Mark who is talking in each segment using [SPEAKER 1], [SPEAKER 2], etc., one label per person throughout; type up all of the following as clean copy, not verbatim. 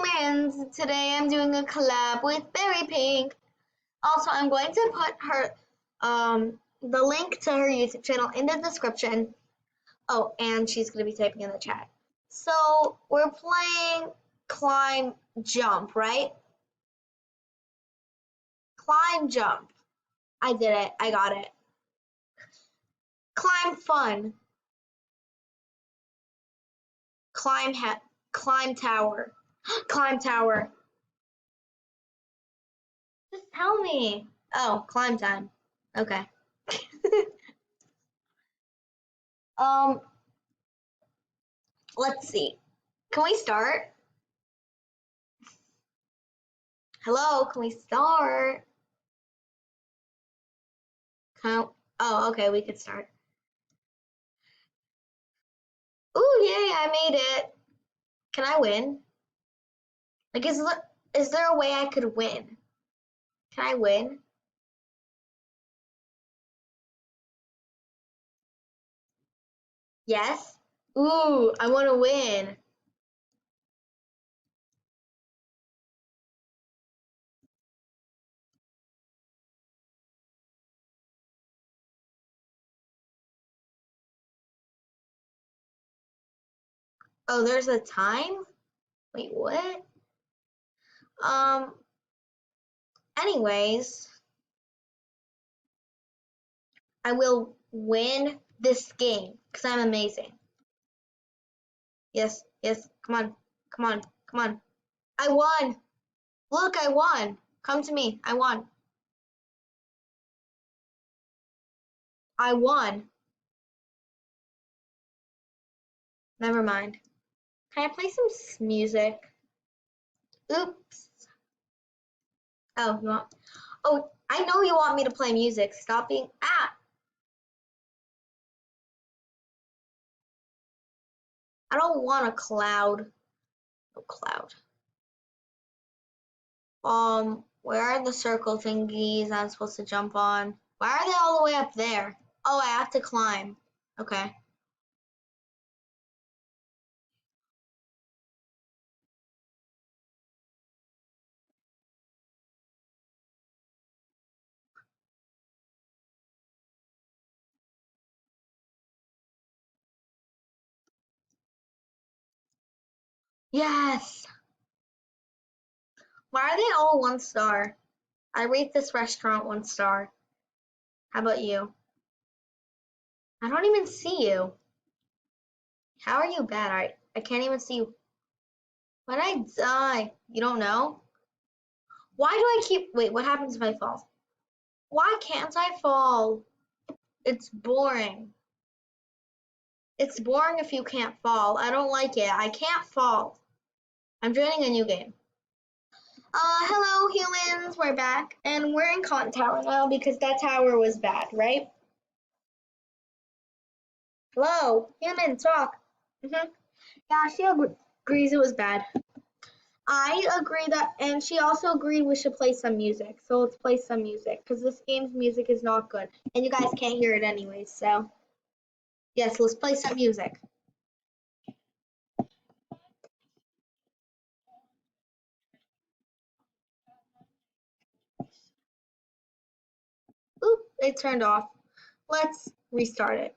[SPEAKER 1] humans! Today I'm doing a collab with Berry Pink. Also, I'm going to put her the link to her YouTube channel in the description. Oh, and she's gonna be typing in the chat. So we're playing climb jump, right? Climb jump. I did it. I got it. Climb fun. Climb tower. Climb tower. Just tell me. Oh, climb time. Okay. um, let's see. Can we start? Hello, can we start? Oh, okay, we could start. Ooh, yay, I made it. Can I win? Like, is there a way I could win? Can I win? Yes? Ooh, I want to win. Oh, there's a time? Wait, what? Um, anyways, I will win this game because I'm amazing. Yes, yes, come on, come on, come on. I won. Look, I won. Come to me. I won. I won. Never mind. Can I play some music? Oops. Oh, you want? Oh, I know you want me to play music. Stop being. Ah! I don't want a cloud. No cloud. Where are the circle thingies I'm supposed to jump on? Why are they all the way up there? Oh, I have to climb. Okay. Yes! Why are they all 1 star? I rate this restaurant 1 star. How about you? I don't even see you. How are you bad? I can't even see you. Why'd I die? You don't know? Why do I keep. Wait, what happens if I fall? Why can't I fall? It's boring. It's boring if you can't fall. I don't like it. I can't fall. I'm joining a new game. Hello humans, we're back. And we're in Cotton Tower now because that tower was bad, right? Hello, human, talk. Yeah, she agrees it was bad. I agree that, and she also agreed we should play some music. So let's play some music because this game's music is not good. And you guys can't hear it anyways, so. Yes, let's play some music. Oop, it turned off. Let's restart it.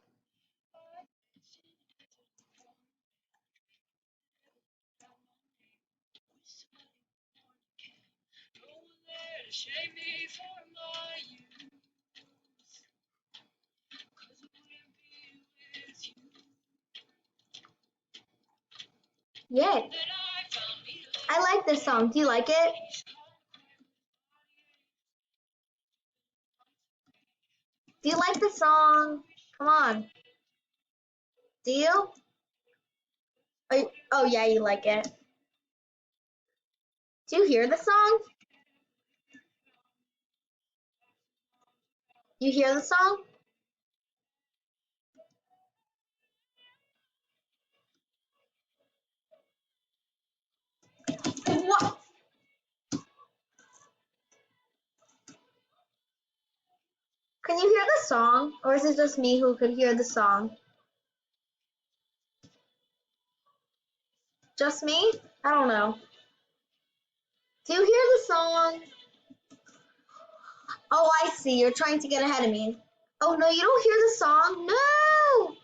[SPEAKER 1] Yay. I like this song. Do you like it? Do you like the song? Come on. Do you? Oh, yeah, you like it. Do you hear the song? You hear the song? What? Can you hear the song? Or is it just me who could hear the song? Just me? I don't know. Do you hear the song? Oh, I see. You're trying to get ahead of me. Oh, no, you don't hear the song? No!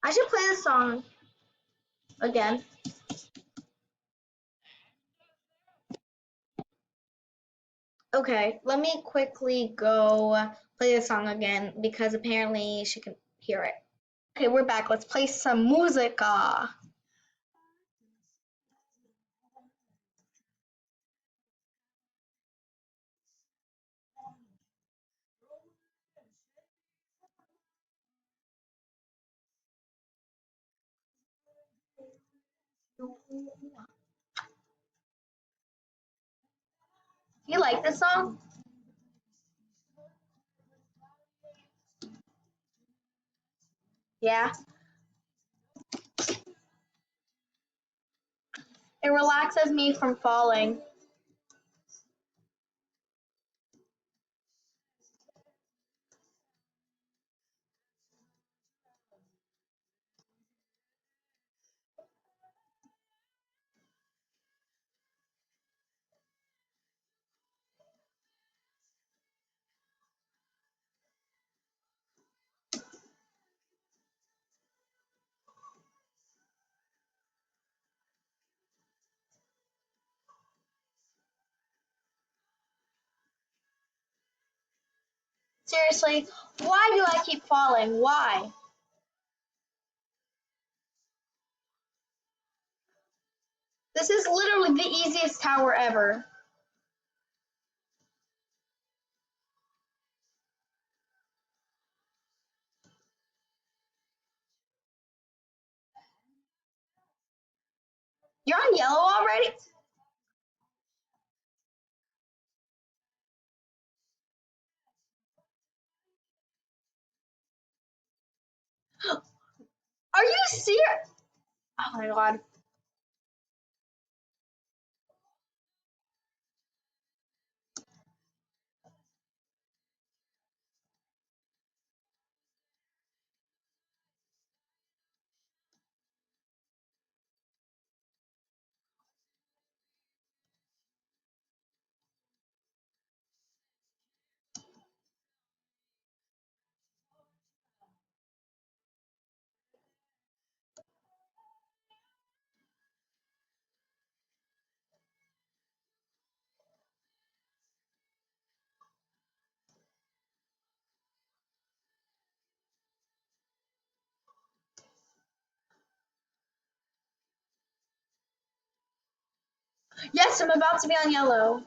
[SPEAKER 1] I should play the song again. Okay, let me quickly go play the song again because apparently she can hear it. Okay, we're back. Let's play some musica. Do you like this song? Yeah. It relaxes me from falling. Seriously, why do I keep falling? Why? This is literally the easiest tower ever. You're on yellow already? Are you serious? Oh my god. Yes, I'm about to be on yellow.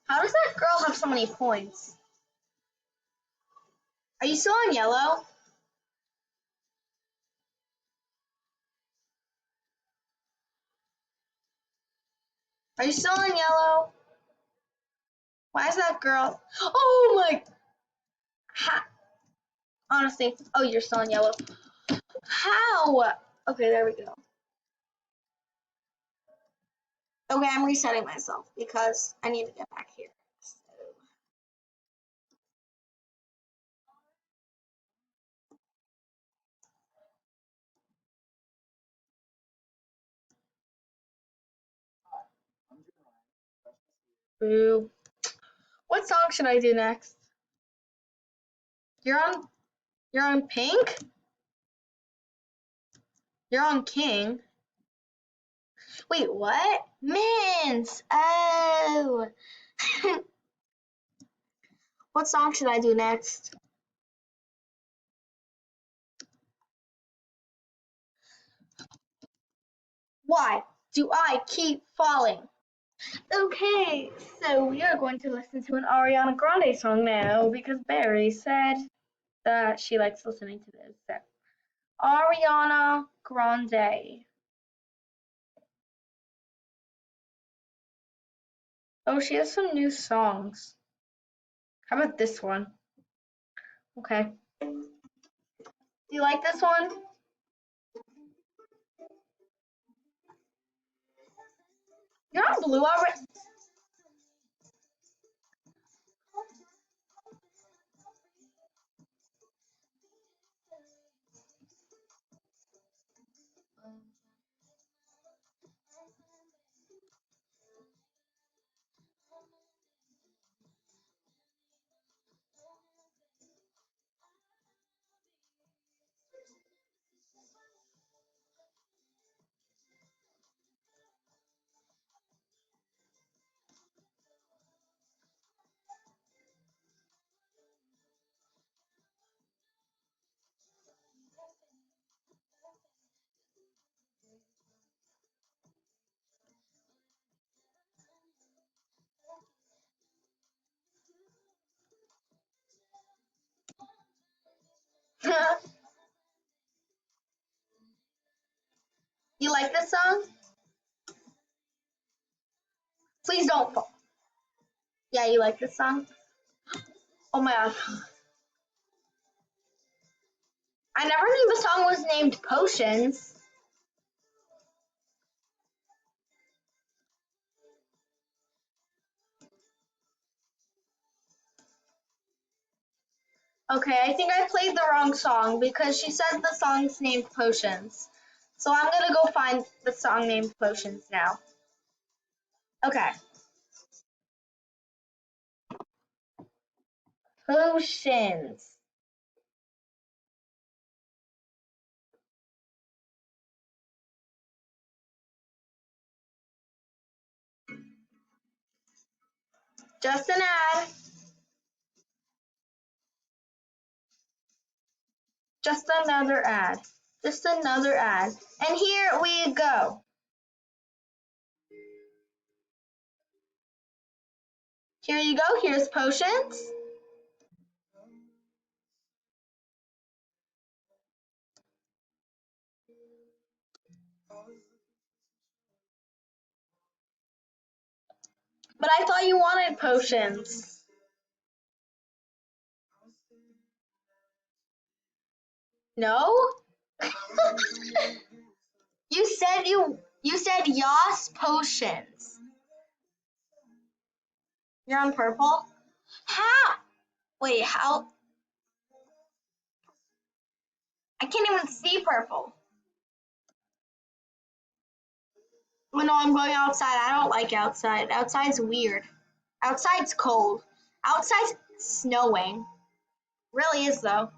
[SPEAKER 1] How does that girl have so many points? Are you still on yellow? Are you still on yellow? Why is that girl? Oh my. Ha, honestly. Oh, you're still on yellow. How? Okay, there we go. Okay, I'm resetting myself because I need to get back here. Boo. What song should I do next? You're on. You're on pink. You're on king. Wait, what? Mints. Oh. What song should I do next? Why do I keep falling? Okay, so we are going to listen to an Ariana Grande song now because Barry said that she likes listening to this. So, Ariana Grande. Oh, she has some new songs. How about this one? Okay. Do you like this one? You're I'm blue already. You like this song? Please don't fall. Yeah, you like this song? Oh my god. I never knew the song was named Potions. Okay, I think I played the wrong song because she said the song's named Potions. So I'm gonna go find the song named Potions now. Okay. Potions. Just an ad. Just another ad. Just another ad. And here we go. Here you go. Here's Potions. But I thought you wanted Potions. No? You said Yas Potions. You're on purple? How? Wait, how? I can't even see purple. Oh no, I'm going outside. I don't like outside. Outside's weird. Outside's cold. Outside's snowing. Really is though.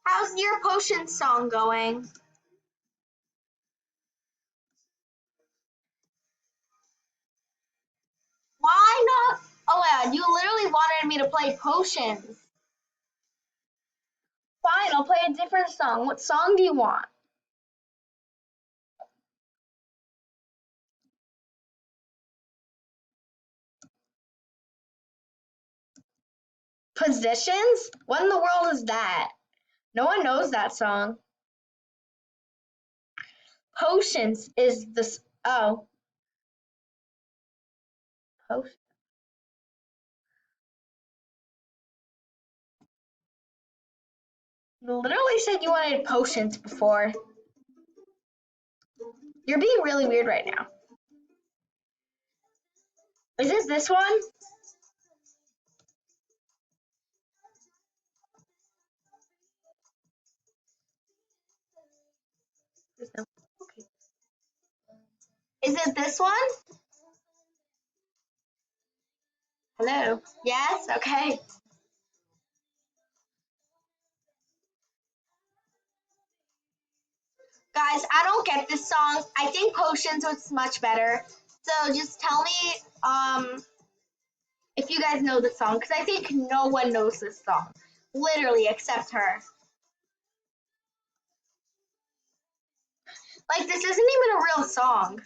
[SPEAKER 1] How's your potion song going? Why not? Oh yeah, you literally wanted me to play potions. Fine, I'll play a different song. What song do you want? Positions? What in the world is that? No one knows that song. Potions is this. Oh. Potion. You literally said you wanted potions before. You're being really weird right now. Is it this one? Okay. Is it this one? Hello? Yes? Okay. Guys, I don't get this song. I think Potions was much better. So just tell me if you guys know the song, because I think no one knows this song. Literally, except her. Like, this isn't even a real song.